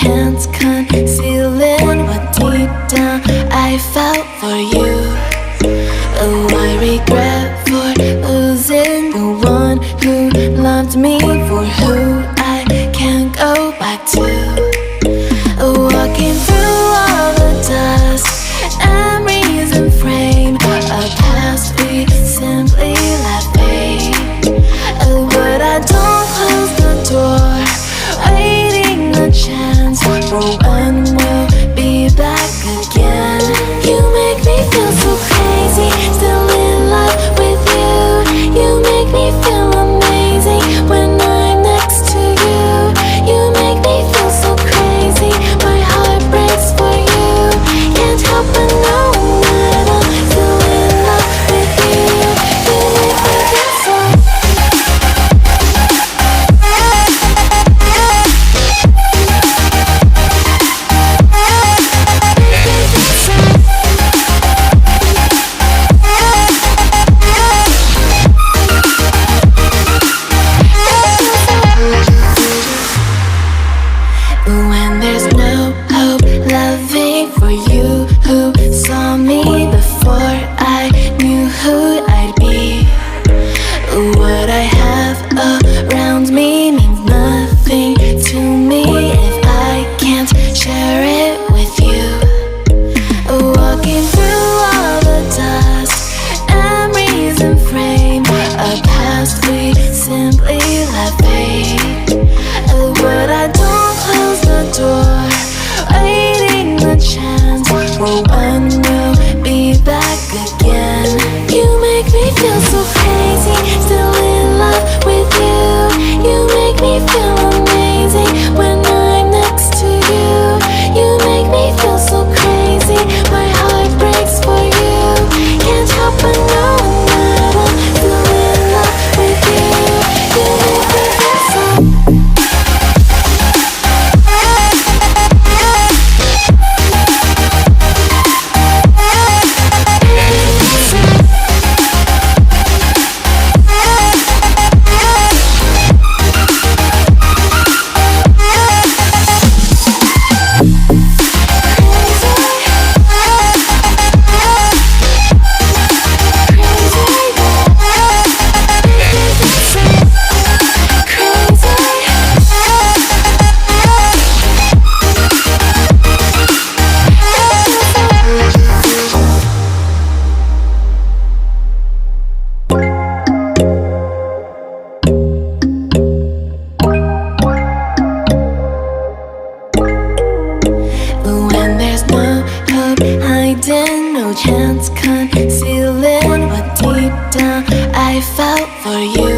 chance concealing what deep down I felt for you. Oh, I regret for losing the one who loved me, for who I can't go back to. Walking through all the dust, memories and frame, a past we simply let fade. Oh, but I don't close the door, waiting a chance for when we'll be back again. You make me feel so crazy, still in love with you. You make me feel amazing when I'm next to you. You make me feel so crazy, my heart breaks for you. Can't help but know that I'm still in love with you. You make me feel so. When there's no hope, loving for you who saw me before I knew who I'd be. What I have around me means nothing to me if I can't share it with you. Walking through all the dust, memories and frame, a past we simply let fade. But I don't close the door, waiting the chance for when we'll be back again. You make me feel so crazy, still in love with you. You make me feel amazing when I'm next to you. You make me feel so crazy, my heart breaks for you. Can't help but know that I'm still in love with you. You make me feel so. When there's no hope, hiding, no chance concealing what deep down I felt for you.